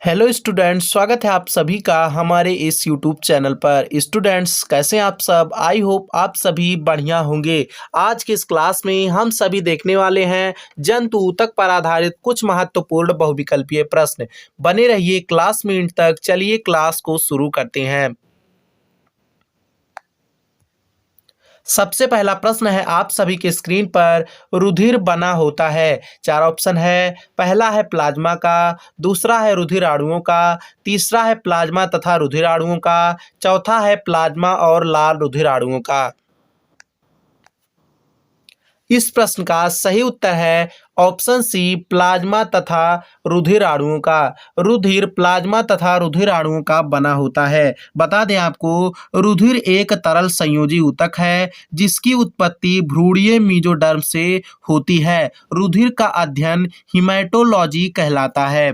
Hello students, स्वागत है आप सभी का हमारे इस यूट्यूब चैनल पर। स्टूडेंट्स, कैसे हैं आप सब? आई होप आप सभी बढ़िया होंगे। आज के इस क्लास में हम सभी देखने वाले हैं जंतु ऊतक पर आधारित कुछ महत्वपूर्ण बहुविकल्पीय प्रश्न। बने रहिए क्लास में अंत तक। चलिए क्लास को शुरू करते हैं। सबसे पहला प्रश्न है आप सभी के स्क्रीन पर। रुधिर बना होता है। चार ऑप्शन है। पहला है प्लाज्मा का, दूसरा है रुधिर अणुओं का, तीसरा है प्लाज्मा तथा रुधिर अणुओं का, चौथा है प्लाज्मा और लाल रुधिर अणुओं का। इस प्रश्न का सही उत्तर है ऑप्शन सी, प्लाज्मा तथा रुधिर अणुओं का। रुधिर प्लाज्मा तथा रुधिर अणुओं का बना होता है। बता दें आपको, रुधिर एक तरल संयोजी ऊतक है जिसकी उत्पत्ति भ्रूणीय मेसोडर्म से होती है। रुधिर का अध्ययन हीमेटोलॉजी कहलाता है।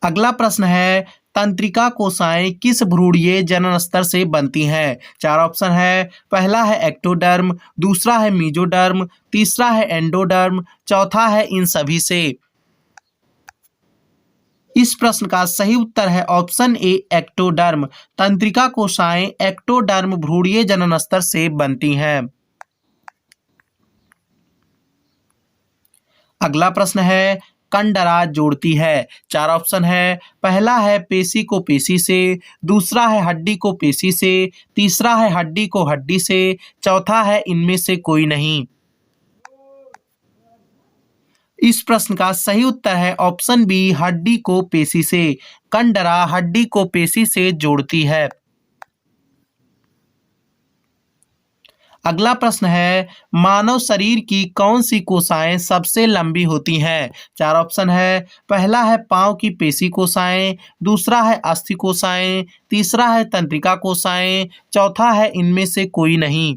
अगला प्रश्न है, तंत्रिका कोशिकाएं किस भ्रूणीय जनन स्तर से बनती हैं? चार ऑप्शन है। पहला है एक्टोडर्म, दूसरा है मेसोडर्म, तीसरा है एंडोडर्म, चौथा है इन सभी से। इस प्रश्न का सही उत्तर है ऑप्शन ए, एक्टोडर्म। तंत्रिका कोशिकाएं एक्टोडर्म भ्रूणीय जनन स्तर से बनती हैं। अगला प्रश्न है, कंडरा जोड़ती है। चार ऑप्शन है। पहला है पेशी को पेशी से, दूसरा है हड्डी को पेशी से, तीसरा है हड्डी को हड्डी से, चौथा है इनमें से कोई नहीं। इस प्रश्न का सही उत्तर है ऑप्शन बी, हड्डी को पेशी से। कंडरा हड्डी को पेशी से जोड़ती है। अगला प्रश्न है, मानव शरीर की कौन सी कोशिकाएं सबसे लंबी होती हैं? चार ऑप्शन है। पहला है पाँव की पेशी कोशिकाएं, दूसरा है अस्थि कोशिकाएं, तीसरा है तंत्रिका कोशिकाएं, चौथा है इनमें से कोई नहीं।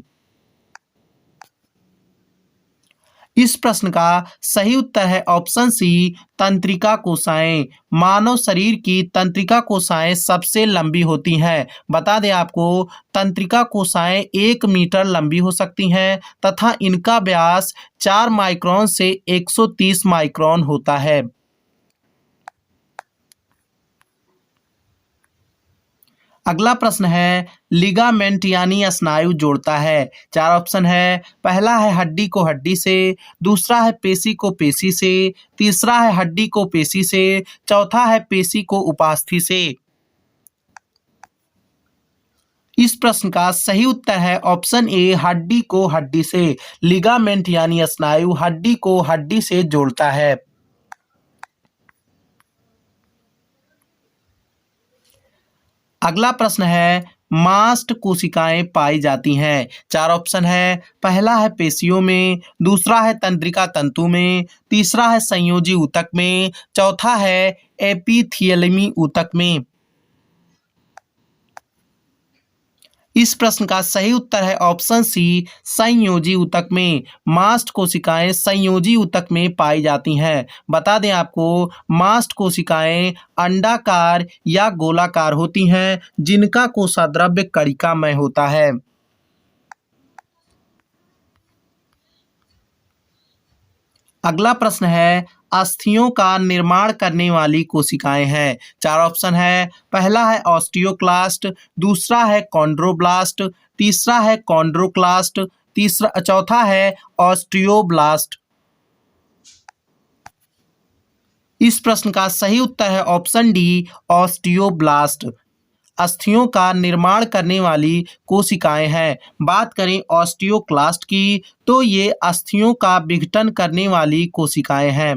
इस प्रश्न का सही उत्तर है ऑप्शन सी, तंत्रिका कोशिकाएं। मानव शरीर की तंत्रिका कोशिकाएं सबसे लंबी होती हैं। बता दें आपको, तंत्रिका कोशिकाएं 1 मीटर लंबी हो सकती हैं तथा इनका व्यास 4 माइक्रोन से 130 माइक्रोन होता है। अगला प्रश्न है, लिगामेंट यानी स्नायु जोड़ता है। चार ऑप्शन है। पहला है हड्डी को हड्डी से, दूसरा है पेशी को पेशी से, तीसरा है हड्डी को पेशी से, चौथा है पेशी को उपास्थि से। इस प्रश्न का सही उत्तर है ऑप्शन ए, हड्डी को हड्डी से। लिगामेंट यानी स्नायु हड्डी को हड्डी से जोड़ता है। अगला प्रश्न है, मास्ट कोशिकाएं पाई जाती हैं। चार ऑप्शन है। पहला है पेशियों में, दूसरा है तंत्रिका तंतु में, तीसरा है संयोजी ऊतक में, चौथा है एपिथेलियमी ऊतक में। इस प्रश्न का सही उत्तर है ऑप्शन सी, संयोजी ऊतक में। मास्ट कोशिकाएं संयोजी ऊतक में पाई जाती हैं। बता दें आपको, मास्ट कोशिकाएं अंडाकार या गोलाकार होती हैं जिनका कोशाद्रव्य कणिकामय होता है। अगला प्रश्न है, अस्थियों का निर्माण करने वाली कोशिकाएं हैं। चार ऑप्शन है। पहला है ऑस्टियोक्लास्ट, दूसरा है कॉन्ड्रोब्लास्ट, तीसरा है कॉन्ड्रोक्लास्ट, चौथा है ऑस्टियोब्लास्ट। इस प्रश्न का सही उत्तर है ऑप्शन डी, ऑस्टियोब्लास्ट। अस्थियों का निर्माण करने वाली कोशिकाएं हैं। बात करें ऑस्टियोक्लास्ट की, तो ये अस्थियों का विघटन करने वाली कोशिकाएं हैं।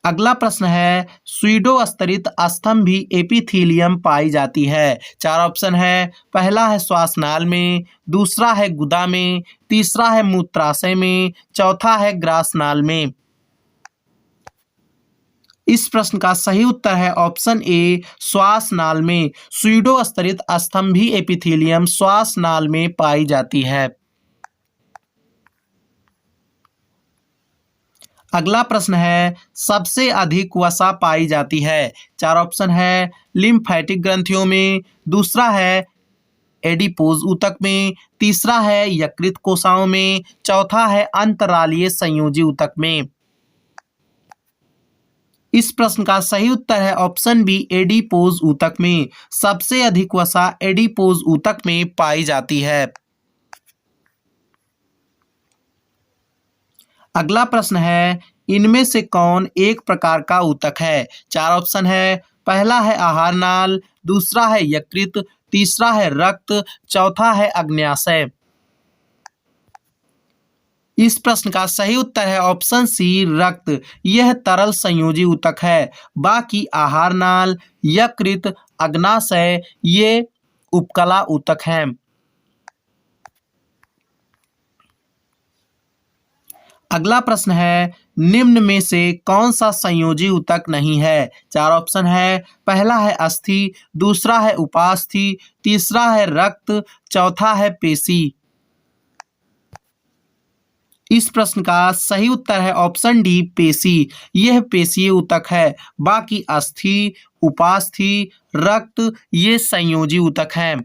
अगला प्रश्न है, स्यूडो स्तरित स्तंभी एपिथेलियम पाई जाती है। चार ऑप्शन है। पहला है श्वासनाल में, दूसरा है गुदा में, तीसरा है मूत्राशय में, चौथा है ग्रासनाल में। इस प्रश्न का सही उत्तर है ऑप्शन ए, श्वासनाल में। स्यूडो स्तरित स्तंभी एपिथेलियम श्वासनाल में पाई जाती है। अगला प्रश्न है, सबसे अधिक वसा पाई जाती है। चार ऑप्शन है। लिम्फेटिक ग्रंथियों में, दूसरा है एडिपोज ऊतक में, तीसरा है यकृत कोशिकाओं में, चौथा है अंतरालीय संयोजी ऊतक में। इस प्रश्न का सही उत्तर है ऑप्शन बी एडिपोज ऊतक में। सबसे अधिक वसा एडिपोज ऊतक में पाई जाती है। अगला प्रश्न है इनमें से कौन एक प्रकार का ऊतक है। चार ऑप्शन है। पहला है आहार नाल, दूसरा है यकृत, तीसरा है रक्त, चौथा है अग्न्याशय। इस प्रश्न का सही उत्तर है ऑप्शन सी रक्त। यह तरल संयोजी ऊतक है। बाकी आहार नाल, यकृत, अग्न्याशय ये उपकला ऊतक हैं। अगला प्रश्न है निम्न में से कौन सा संयोजी ऊतक नहीं है। चार ऑप्शन है। पहला है अस्थि, दूसरा है उपास्थि, तीसरा है रक्त, चौथा है पेशी। इस प्रश्न का सही उत्तर है ऑप्शन डी पेशी। यह पेशीय ऊतक है। बाकी अस्थि, उपास्थि, रक्त ये संयोजी ऊतक हैं।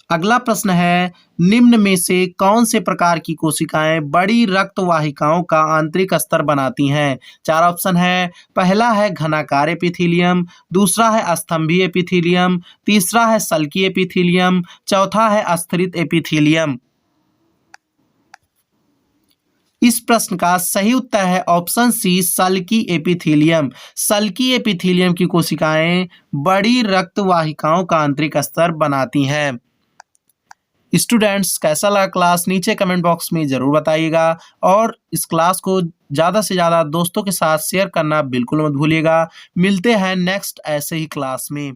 अगला प्रश्न है निम्न में से कौन से प्रकार की कोशिकाएं बड़ी रक्त वाहिकाओं का आंतरिक स्तर बनाती हैं। चार ऑप्शन है। पहला है घनाकार एपिथेलियम, दूसरा है स्तंभीय एपिथेलियम, तीसरा है सल्की एपिथेलियम, चौथा है अस्थिरित एपिथेलियम। इस प्रश्न का सही उत्तर है ऑप्शन सी सल्की एपिथेलियम। सल्की एपिथेलियम की कोशिकाएं बड़ी रक्त वाहिकाओं का आंतरिक स्तर बनाती हैं। स्टूडेंट्स कैसा लगा क्लास नीचे कमेंट बॉक्स में ज़रूर बताइएगा और इस क्लास को ज़्यादा से ज़्यादा दोस्तों के साथ शेयर करना बिल्कुल मत भूलिएगा। मिलते हैं नेक्स्ट ऐसे ही क्लास में।